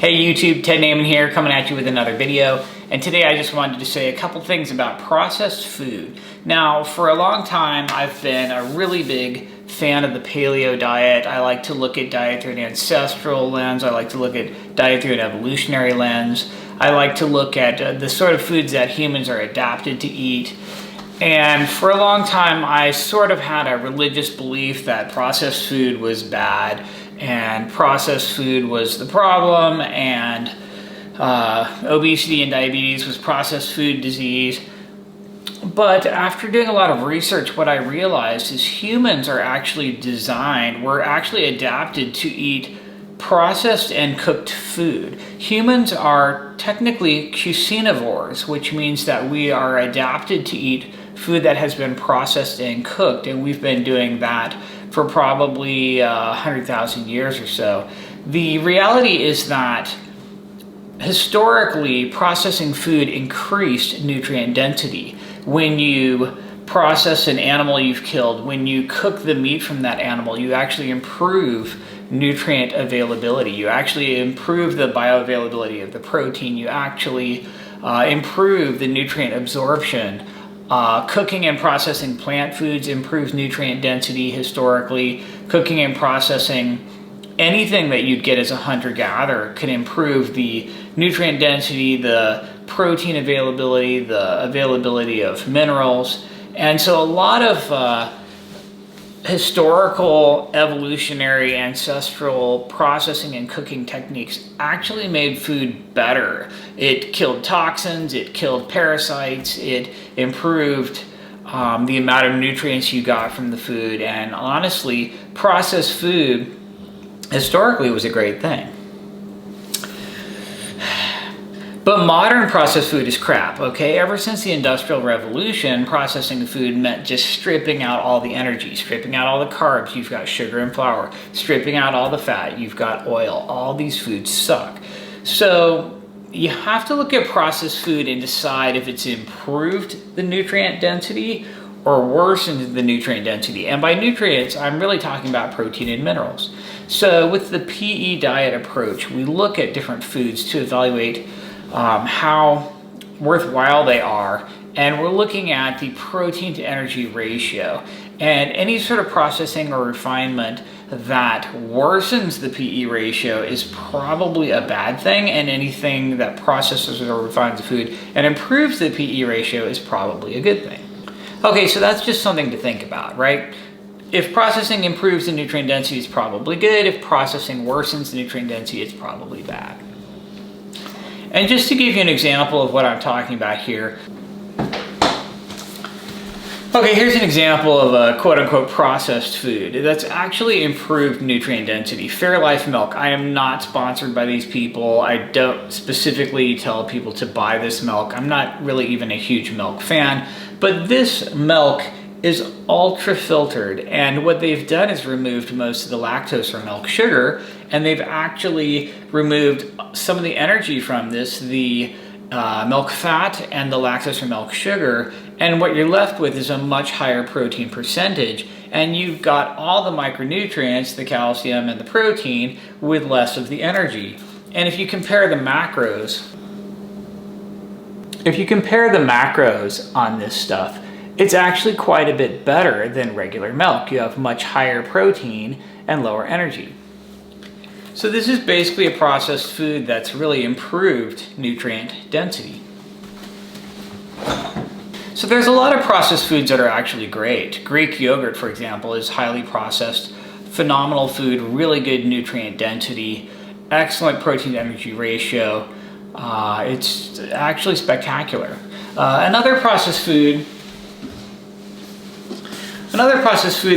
Hey YouTube, Ted Naiman here, coming at you with another video. And today I just wanted to say a couple things about processed food. Now, for a long time, I've been a really big fan of the paleo diet. I like to look at diet through an ancestral lens. I like to look at diet through an evolutionary lens. I like to look at the sort of foods that humans are adapted to eat. And for a long time, I sort of had a religious belief that processed food was bad and processed food was the problem, and obesity and diabetes was processed food disease. But after doing a lot of research, what I realized is humans are actually designed, we're actually adapted to eat processed and cooked food. Humans are technically cuisinivores, which means that we are adapted to eat food that has been processed and cooked, and we've been doing that for probably 100,000 years or so. The reality is that historically, processing food increased nutrient density. When you process an animal you've killed, when you cook the meat from that animal, you actually improve nutrient availability. You actually improve the bioavailability of the protein. You actually improve the nutrient absorption. Cooking and processing plant foods improves nutrient density historically. Cooking and processing anything that you'd get as a hunter-gatherer can improve the nutrient density, the protein availability, the availability of minerals. And so a lot of historical, evolutionary, ancestral processing and cooking techniques actually made food better. It killed toxins, it killed parasites, it improved the amount of nutrients you got from the food, and honestly, processed food historically was a great thing. But modern processed food is crap, okay? Ever since the Industrial Revolution, processing food meant just stripping out all the energy, stripping out all the carbs, you've got sugar and flour, stripping out all the fat, you've got oil. All these foods suck. So you have to look at processed food and decide if it's improved the nutrient density or worsened the nutrient density. And by nutrients, I'm really talking about protein and minerals. So with the PE diet approach, we look at different foods to evaluate how worthwhile they are, and we're looking at the protein to energy ratio. And any sort of processing or refinement that worsens the PE ratio is probably a bad thing, and anything that processes or refines the food and improves the PE ratio is probably a good thing. Okay, so that's just something to think about, right? If processing improves the nutrient density, it's probably good. If processing worsens the nutrient density, it's probably bad. And just to give you an example of what I'm talking about here. Okay, here's an example of a quote-unquote processed food that's actually improved nutrient density. Fairlife milk. I am not sponsored by these people. I don't specifically tell people to buy this milk. I'm not really even a huge milk fan. But this milk is ultra filtered, and what they've done is removed most of the lactose or milk sugar, and they've actually removed some of the energy from this, the milk fat and the lactose or milk sugar, and what you're left with is a much higher protein percentage, and you've got all the micronutrients, the calcium and the protein, with less of the energy. And if you compare the macros, on this stuff, it's actually quite a bit better than regular milk. You have much higher protein and lower energy. So this is basically a processed food that's really improved nutrient density. So there's a lot of processed foods that are actually great. Greek yogurt, for example, is highly processed, phenomenal food, really good nutrient density, excellent protein to energy ratio. It's actually spectacular. Another processed food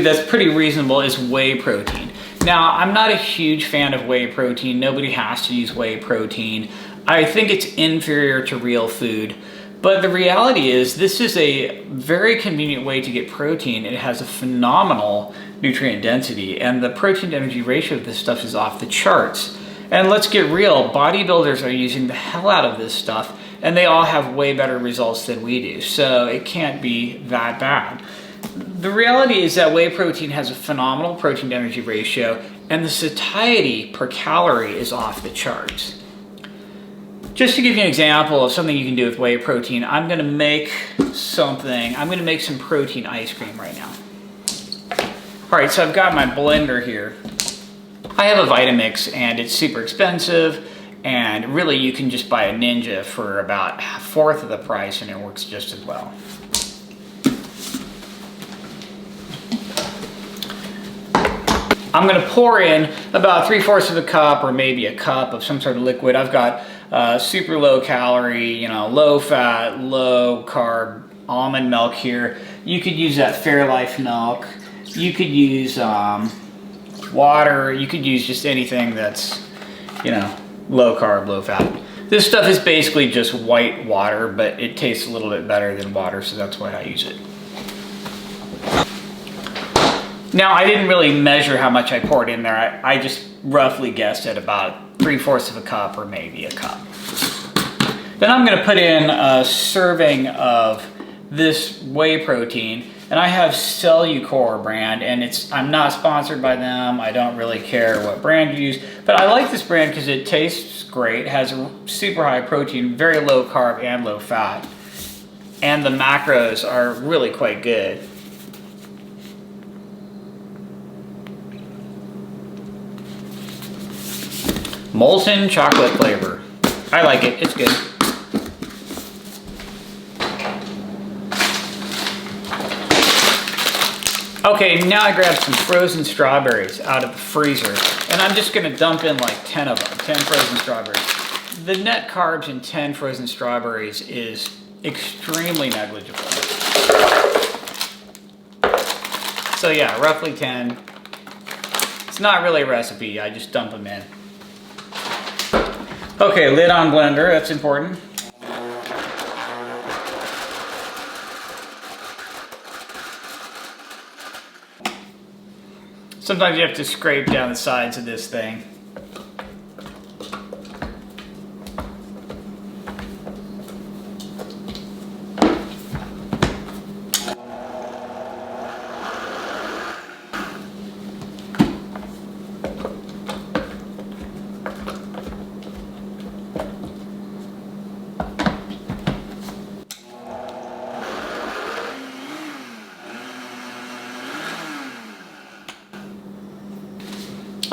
that's pretty reasonable is whey protein. Now, I'm not a huge fan of whey protein. Nobody has to use whey protein. I think it's inferior to real food. But the reality is this is a very convenient way to get protein. It has a phenomenal nutrient density, and the protein to energy ratio of this stuff is off the charts. And let's get real, bodybuilders are using the hell out of this stuff, and they all have way better results than we do. So it can't be that bad. The reality is that whey protein has a phenomenal protein to energy ratio, and the satiety per calorie is off the charts. Just to give you an example of something you can do with whey protein, I'm gonna make some protein ice cream right now. All right, so I've got my blender here. I have a Vitamix and it's super expensive, and really you can just buy a Ninja for about a fourth of the price and it works just as well. I'm gonna pour in about 3/4 of a cup or maybe a cup of some sort of liquid. I've got super low calorie, you know, low fat, low carb almond milk here. You could use that Fairlife milk. You could use water. You could use just anything that's, you know, low carb, low fat. This stuff is basically just white water, but it tastes a little bit better than water, so that's why I use it. Now, I didn't really measure how much I poured in there. I just roughly guessed at about 3/4 of a cup or maybe a cup. Then I'm gonna put in a serving of this whey protein, and I have Cellucor brand, and I'm not sponsored by them. I don't really care what brand you use, but I like this brand because it tastes great, has a super high protein, very low carb and low fat, and the macros are really quite good. Molten chocolate flavor. I like it, it's good. Okay, now I grabbed some frozen strawberries out of the freezer, and I'm just gonna dump in like 10 of them, 10 frozen strawberries. The net carbs in 10 frozen strawberries is extremely negligible. So yeah, roughly 10. It's not really a recipe, I just dump them in. Okay, lid on blender, that's important. Sometimes you have to scrape down the sides of this thing.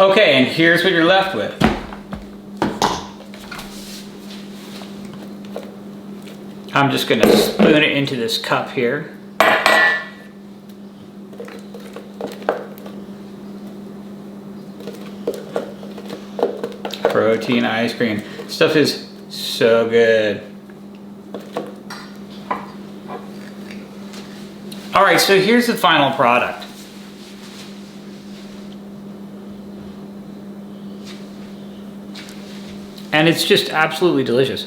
Okay, and here's what you're left with. I'm just gonna spoon it into this cup here. Protein ice cream. Stuff is so good. All right, so here's the final product. And it's just absolutely delicious.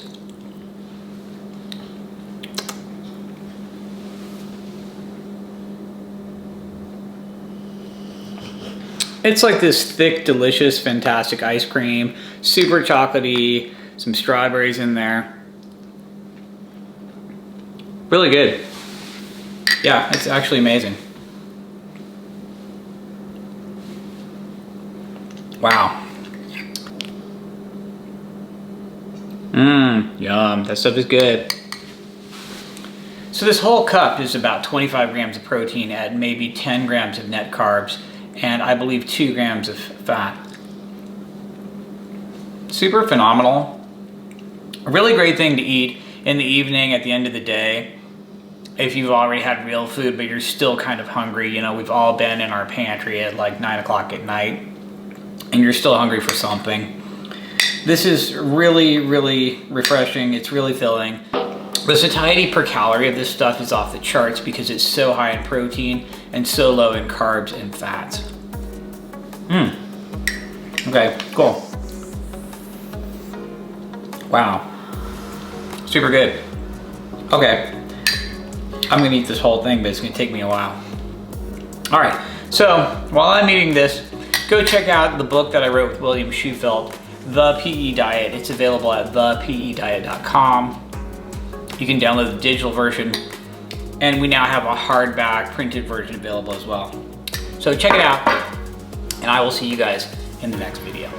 It's like this thick, delicious, fantastic ice cream, super chocolatey, some strawberries in there. Really good. Yeah, it's actually amazing. Wow. Yum, that stuff is good. So this whole cup is about 25 grams of protein at maybe 10 grams of net carbs, and I believe 2 grams of fat. Super phenomenal. A really great thing to eat in the evening at the end of the day. If you've already had real food, but you're still kind of hungry, you know, we've all been in our pantry at like 9 o'clock at night, and you're still hungry for something. This is really, really refreshing. It's really filling. The satiety per calorie of this stuff is off the charts because it's so high in protein and so low in carbs and fats. Okay, cool. Wow. Super good. Okay. I'm gonna eat this whole thing, but it's gonna take me a while. All right, so while I'm eating this, go check out the book that I wrote with William Shufelt, The PE Diet. It's available at thepediet.com. You can download the digital version, and we now have a hardback printed version available as well. So check it out, and I will see you guys in the next video.